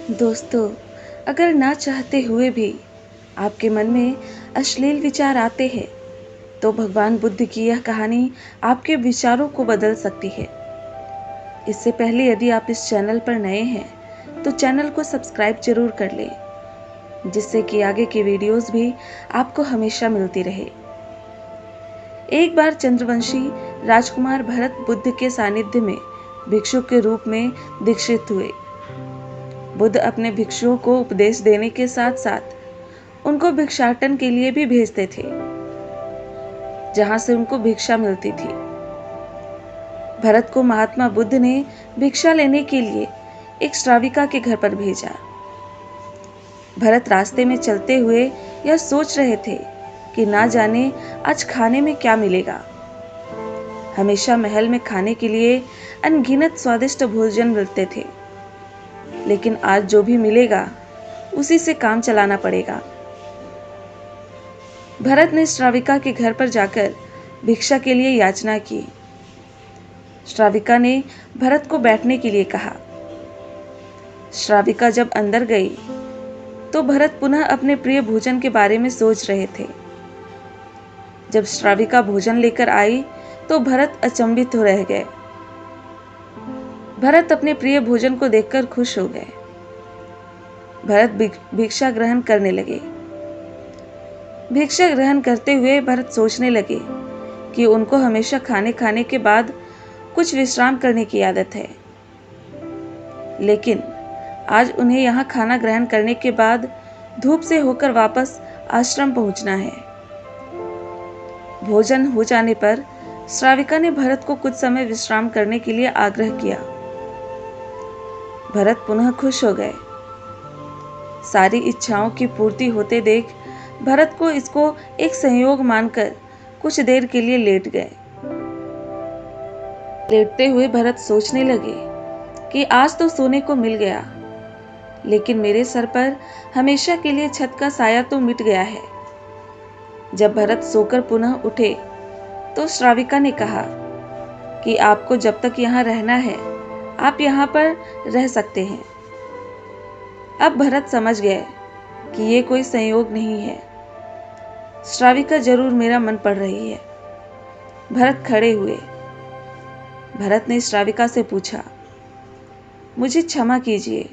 दोस्तों, अगर ना चाहते हुए भी आपके मन में अश्लील विचार आते हैं, तो भगवान बुद्ध की यह कहानी आपके विचारों को बदल सकती है। इससे पहले यदि आप इस चैनल पर नए हैं, तो चैनल को सब्सक्राइब जरूर कर लें, जिससे कि आगे की वीडियोस भी आपको हमेशा मिलती रहे। एक बार चंद्रवंशी राजकुमार भरत बुद्ध के सानिध्य में भिक्षु के रूप में दीक्षित हुए। बुद्ध अपने भिक्षुओं को उपदेश देने के साथ साथ उनको भिक्षाटन के लिए भी भेजते थे, जहां से उनको भिक्षा मिलती थी। भरत को महात्मा बुद्ध ने भिक्षा लेने के लिए एक श्राविका के घर पर भेजा। भरत रास्ते में चलते हुए यह सोच रहे थे कि ना जाने आज खाने में क्या मिलेगा। हमेशा महल में खाने के लिए अनगिनत स्वादिष्ट भोजन मिलते थे, लेकिन आज जो भी मिलेगा उसी से काम चलाना पड़ेगा। भरत ने श्राविका के घर पर जाकर भिक्षा के लिए याचना की। श्राविका ने भरत को बैठने के लिए कहा। श्राविका जब अंदर गई तो भरत पुनः अपने प्रिय भोजन के बारे में सोच रहे थे। जब श्राविका भोजन लेकर आई तो भरत अचंभित हो रह गए। भरत अपने प्रिय भोजन को देखकर खुश हो गए। भरत भिक्षा ग्रहण करने लगे। भिक्षा ग्रहण करते हुए भरत सोचने लगे कि उनको हमेशा खाने के बाद कुछ विश्राम करने की आदत है, लेकिन आज उन्हें यहाँ खाना ग्रहण करने के बाद धूप से होकर वापस आश्रम पहुंचना है। भोजन हो जाने पर श्राविका ने भरत को कुछ समय विश्राम करने के लिए आग्रह किया। भरत पुनः खुश हो गए। सारी इच्छाओं की पूर्ति होते देख भरत को इसको एक संयोग मानकर कुछ देर के लिए लेट गए। लेटते हुए भरत सोचने लगे कि आज तो सोने को मिल गया, लेकिन मेरे सर पर हमेशा के लिए छत का साया तो मिट गया है। जब भरत सोकर पुनः उठे तो श्राविका ने कहा कि आपको जब तक यहाँ रहना है, आप यहाँ पर रह सकते हैं। अब भरत समझ गए कि ये कोई संयोग नहीं है। श्राविका जरूर मेरा मन पढ़ रही है। भरत खड़े हुए। भरत ने श्राविका से पूछा, मुझे क्षमा कीजिए,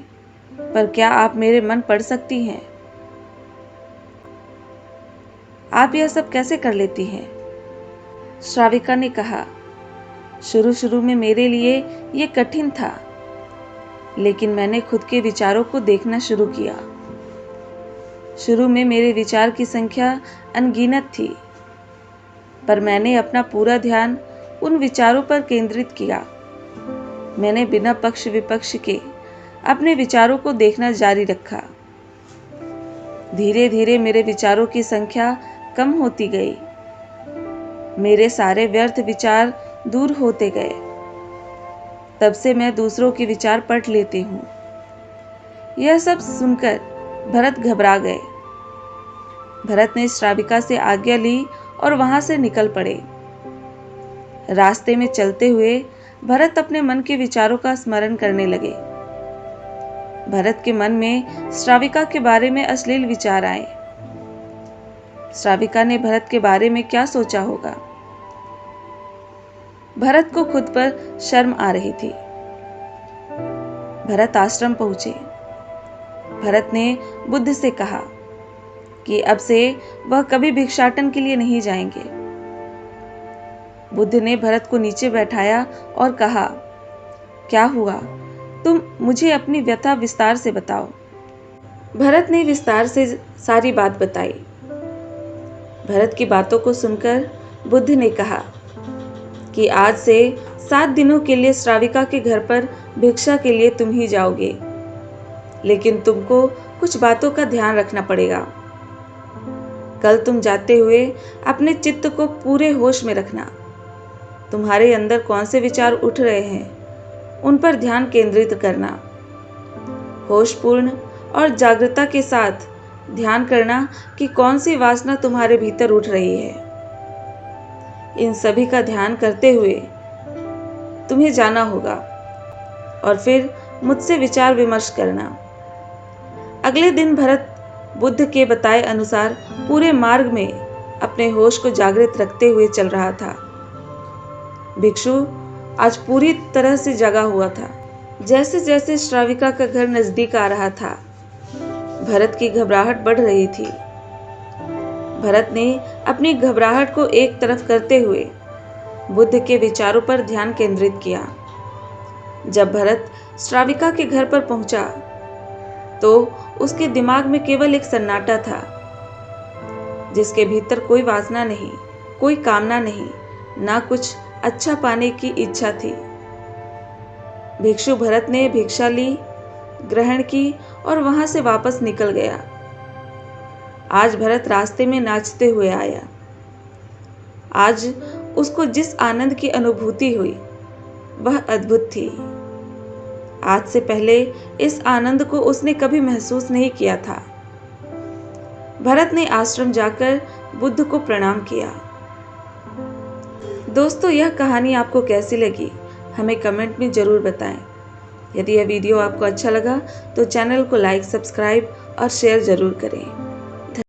पर क्या आप मेरे मन पढ़ सकती हैं? आप यह सब कैसे कर लेती हैं? श्राविका ने कहा, शुरू शुरू में मेरे लिए ये कठिन था, लेकिन मैंने खुद के विचारों को देखना शुरू किया। शुरू में मेरे विचार की संख्या अनगिनत थी, पर मैंने अपना पूरा ध्यान उन विचारों पर केंद्रित किया। मैंने बिना पक्ष विपक्ष के अपने विचारों को देखना जारी रखा। धीरे धीरे मेरे विचारों की संख्या कम होती गई। मेरे सारे व्यर्थ विचार दूर होते गए। तब से मैं दूसरों के विचार पढ़ लेती हूँ। यह सब सुनकर भरत घबरा गए। भरत ने श्राविका से आज्ञा ली और वहां से निकल पड़े। रास्ते में चलते हुए भरत अपने मन के विचारों का स्मरण करने लगे। भरत के मन में श्राविका के बारे में अश्लील विचार आए। श्राविका ने भरत के बारे में क्या सोचा होगा? भरत को खुद पर शर्म आ रही थी। भरत आश्रम पहुंचे। भरत ने बुद्ध से कहा कि अब से वह कभी भिक्षाटन के लिए नहीं जाएंगे। बुद्ध ने भरत को नीचे बैठाया और कहा, क्या हुआ? तुम मुझे अपनी व्यथा विस्तार से बताओ। भरत ने विस्तार से सारी बात बताई। भरत की बातों को सुनकर बुद्ध ने कहा कि आज से 7 दिनों के लिए श्राविका के घर पर भिक्षा के लिए तुम ही जाओगे, लेकिन तुमको कुछ बातों का ध्यान रखना पड़ेगा। कल तुम जाते हुए अपने चित्त को पूरे होश में रखना। तुम्हारे अंदर कौन से विचार उठ रहे हैं, उन पर ध्यान केंद्रित करना। होशपूर्ण और जागरूकता के साथ ध्यान करना कि कौन सी वासना तुम्हारे भीतर उठ रही है। इन सभी का ध्यान करते हुए तुम्हें जाना होगा और फिर मुझसे विचार विमर्श करना। अगले दिन भरत बुद्ध के बताए अनुसार पूरे मार्ग में अपने होश को जागृत रखते हुए चल रहा था। भिक्षु आज पूरी तरह से जगा हुआ था। जैसे जैसे श्राविका का घर नजदीक आ रहा था, भरत की घबराहट बढ़ रही थी। भरत ने अपनी घबराहट को एक तरफ करते हुए बुद्ध के विचारों पर ध्यान केंद्रित किया। जब भरत श्राविका के घर पर पहुंचा तो उसके दिमाग में केवल एक सन्नाटा था, जिसके भीतर कोई वासना नहीं, कोई कामना नहीं, ना कुछ अच्छा पाने की इच्छा थी। भिक्षु भरत ने भिक्षा ली, ग्रहण की और वहां से वापस निकल गया। आज भरत रास्ते में नाचते हुए आया। आज उसको जिस आनंद की अनुभूति हुई वह अद्भुत थी। आज से पहले इस आनंद को उसने कभी महसूस नहीं किया था। भरत ने आश्रम जाकर बुद्ध को प्रणाम किया। दोस्तों, यह कहानी आपको कैसी लगी हमें कमेंट में ज़रूर बताएं। यदि यह वीडियो आपको अच्छा लगा तो चैनल को लाइक, सब्सक्राइब और शेयर ज़रूर करें।